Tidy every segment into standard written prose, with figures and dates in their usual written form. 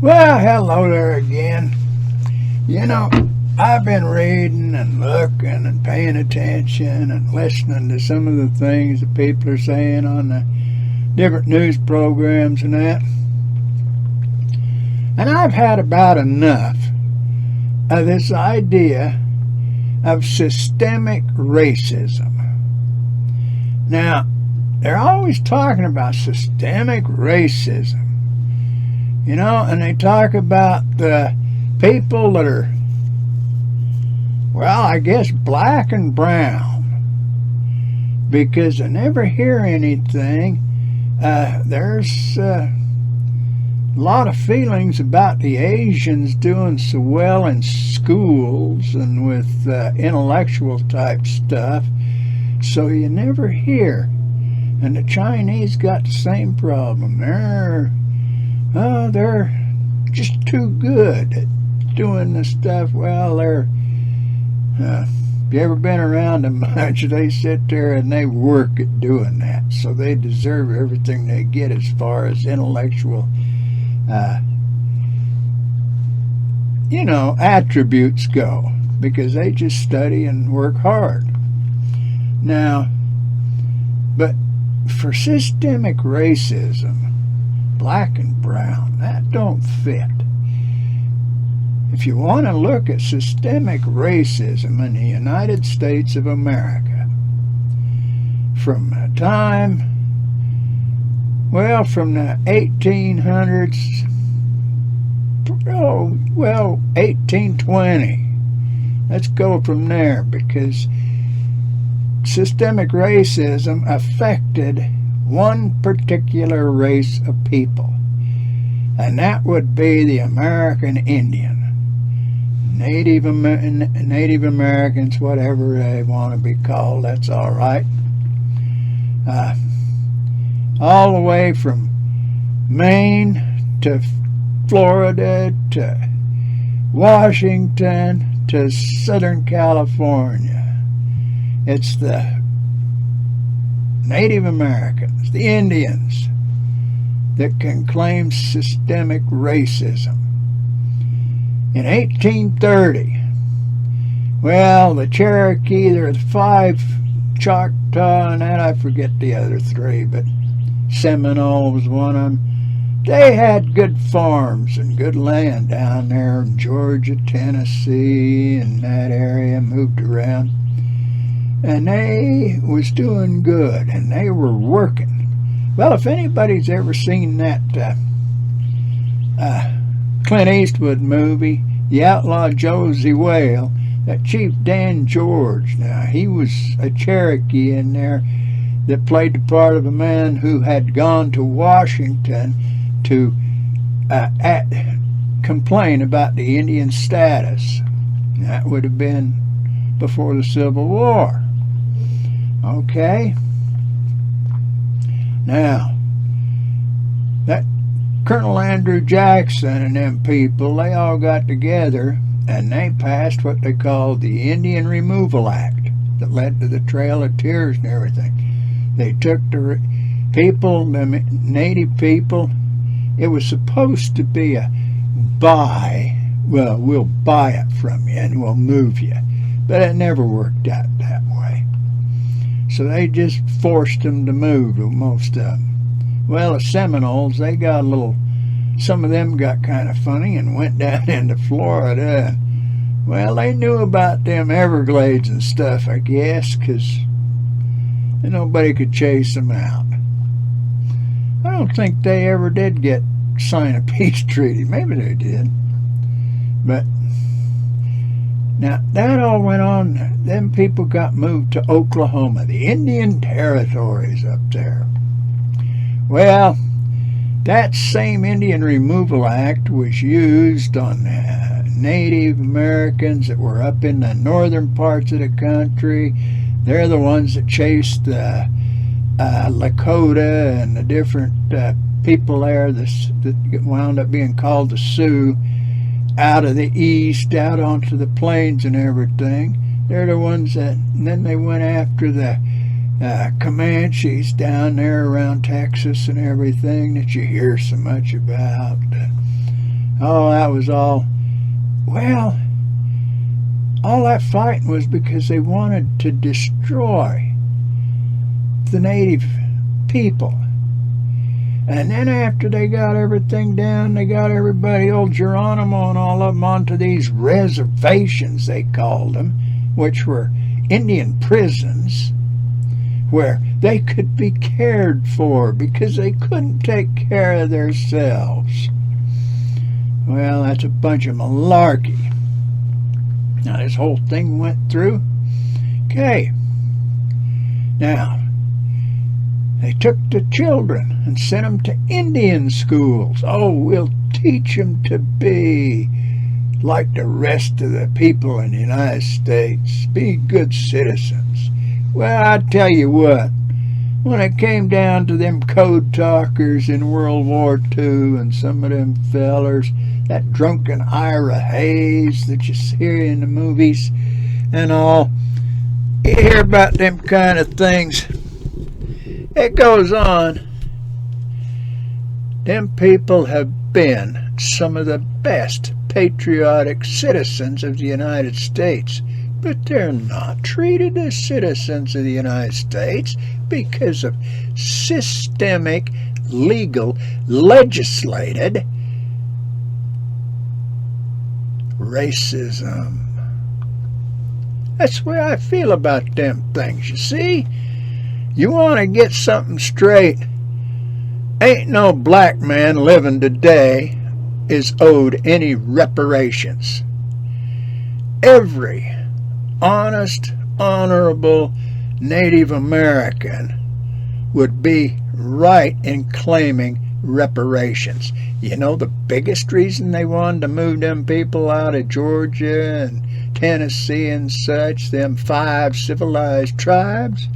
Well, hello there again. You know, I've been reading and looking and paying attention and listening to some of the things that people are saying on the different news programs and that. And I've had about enough of this idea of systemic racism. Now, they're always talking about systemic racism. And they talk about the people that are, well, I guess black and brown, because I never hear anything. There's a lot of feelings about the Asians doing so well in schools and with intellectual type stuff, so you never hear. And the Chinese got the same problem. They're just too good at doing the stuff. Well, if you ever been around them much, they sit there and they work at doing that. So they deserve everything they get as far as intellectual, attributes go, because they just study and work hard. Now, but for systemic racism, black and brown, that don't fit. If you want to look at systemic racism in the United States of America, from the time, from the 1800s, 1820, let's go from there, because systemic racism affected one particular race of people, and that would be the American Indian, Native Americans, whatever they want to be called, that's all right. All the way from Maine to Florida to Washington to Southern California. It's the Native Americans, the Indians, that can claim systemic racism. In 1830, the Cherokee, there were 5 Choctaw, and that I forget the other 3, but Seminole was one of them. They had good farms and good land down there in Georgia, Tennessee, and that area, moved around. And they was doing good, and they were working. Well, if anybody's ever seen that Clint Eastwood movie, The Outlaw Josey Wales, that Chief Dan George, now he was a Cherokee in there that played the part of a man who had gone to Washington to complain about the Indian status. That would have been before the Civil War. Okay. Now, that Colonel Andrew Jackson and them people, they all got together and they passed what they called the Indian Removal Act that led to the Trail of Tears and everything. They took the people, the native people, it was supposed to be a buy. Well, we'll buy it from you and we'll move you. But it never worked out that way. So they just forced them to move, most of them. Well, the Seminoles, they got some of them got kind of funny and went down into Florida. Well, they knew about them Everglades and stuff, I guess, because nobody could chase them out. I don't think they ever did sign a peace treaty. Maybe they did. But now, that all went on. Them people got moved to Oklahoma, the Indian Territories up there. Well, that same Indian Removal Act was used on Native Americans that were up in the northern parts of the country. They're the ones that chased the Lakota and the different people there that wound up being called the Sioux out of the east, out onto the plains and everything. They're the ones that, and then they went after the Comanches down there around Texas and everything that you hear so much about. Oh, that was all. Well, all that fighting was because they wanted to destroy the native people. And then after they got everything down, they got everybody, old Geronimo and all of them, onto these reservations, they called them, which were Indian prisons, where they could be cared for because they couldn't take care of themselves. Well, that's a bunch of malarkey. Now, this whole thing went through. Okay. Now, they took the children and sent them to Indian schools. Oh, we'll teach them to be like the rest of the people in the United States. Be good citizens. Well, I tell you what, when it came down to them code talkers in World War II and some of them fellers, that drunken Ira Hayes that you see in the movies and all, you hear about them kind of things. It goes on. Them people have been some of the best patriotic citizens of the United States, but they're not treated as citizens of the United States because of systemic, legal, legislated racism. That's the way I feel about them things, you see. You want to get something straight. Ain't no black man living today is owed any reparations. Every honest, honorable Native American would be right in claiming reparations. You know the biggest reason they wanted to move them people out of Georgia and Tennessee and such, them 5 civilized tribes?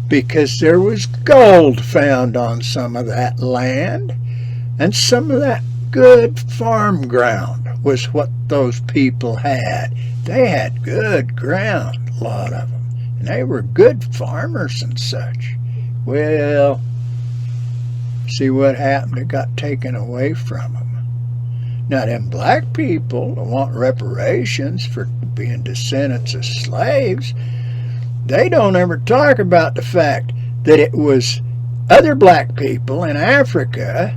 Because there was gold found on some of that land, and some of that good farm ground was what those people had. They had good ground, a lot of them, and they were good farmers and such. Well, see what happened? It got taken away from them. Now, them black people that want reparations for being descendants of slaves, they don't ever talk about the fact that it was other black people in Africa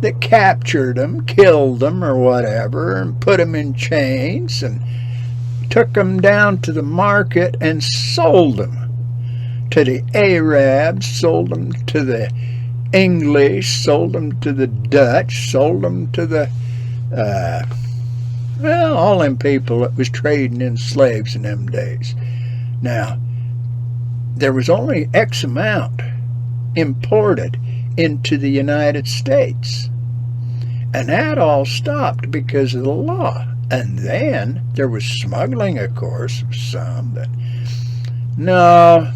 that captured them, killed them or whatever, and put them in chains and took them down to the market and sold them to the Arabs, sold them to the English, sold them to the Dutch, sold them to the, all them people that was trading in slaves in them days. Now, there was only X amount imported into the United States. And that all stopped because of the law. And then there was smuggling, of course, of some. But no,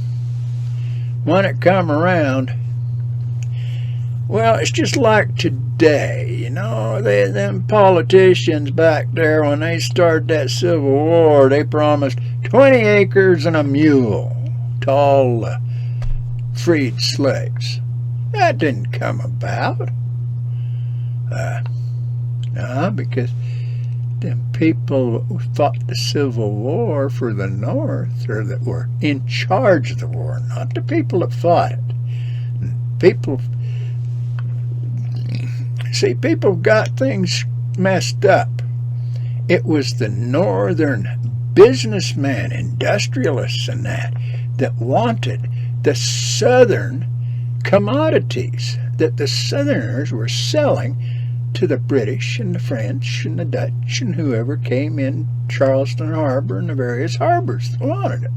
when it come around, well, it's just like today, you know, them politicians back there, when they started that Civil War, they promised 20 acres and a mule to all the freed slaves. That didn't come about. No, because them people who fought the Civil War for the North, or that were in charge of the war, not the people that fought it. People got things messed up. It was the northern businessmen, industrialists and that wanted the southern commodities that the southerners were selling to the British and the French and the Dutch and whoever came in Charleston Harbor and the various harbors that wanted it.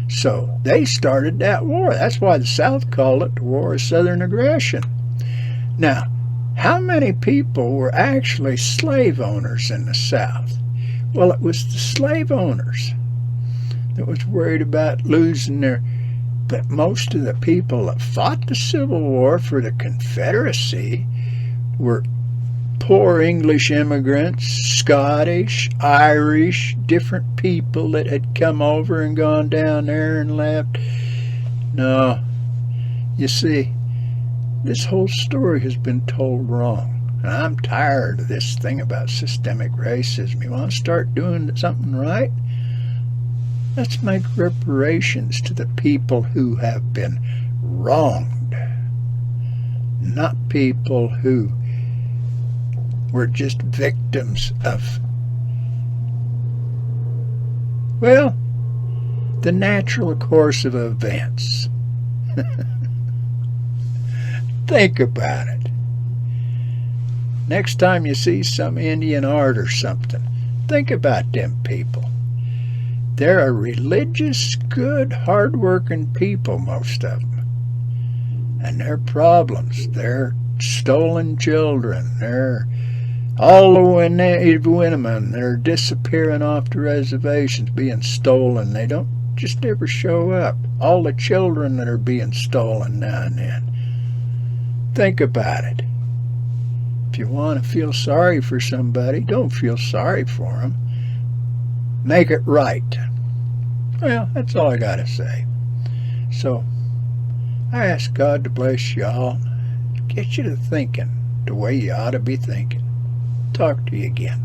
So they started that war. That's why the South called it the War of Southern Aggression. Now, how many people were actually slave owners in the South? Well, it was the slave owners that was worried about losing their... But most of the people that fought the Civil War for the Confederacy were poor English immigrants, Scottish, Irish, different people that had come over and gone down there and left. No, you see, this whole story has been told wrong. And I'm tired of this thing about systemic racism. You want to start doing something right? Let's make reparations to the people who have been wronged, not people who were just victims of, well, the natural course of events. Think about it. Next time you see some Indian art or something, think about them people. They're a religious, good, hard-working people, most of them. And their problems, they're stolen children, they're all the Native women that are disappearing off the reservations, being stolen. They don't just ever show up. All the children that are being stolen now and then. Think about it. If you want to feel sorry for somebody, don't feel sorry for them. Make it right. Well, that's all I got to say. So, I ask God to bless y'all, get you to thinking the way you ought to be thinking. Talk to you again.